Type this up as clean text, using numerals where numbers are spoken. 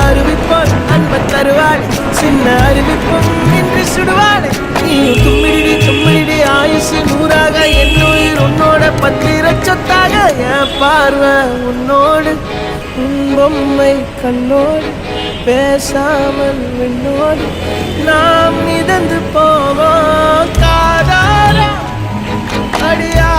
அறிவிப்போம் அன்ப தருவாள் சின்ன அறிவிப்பும் இன்று சுடுவாள் நீயும் தும்மிடி தும்மிடி ஆயுசு நூறாக என் உயிர் உன்னோட பத்திர சொத்தாக என் பார்வை உன்னோடு உன் பொம்மை கண்ணோடு பேசாமல் விண்ணோடு நாம் மிதந்து போவோம் காதாரா அடியா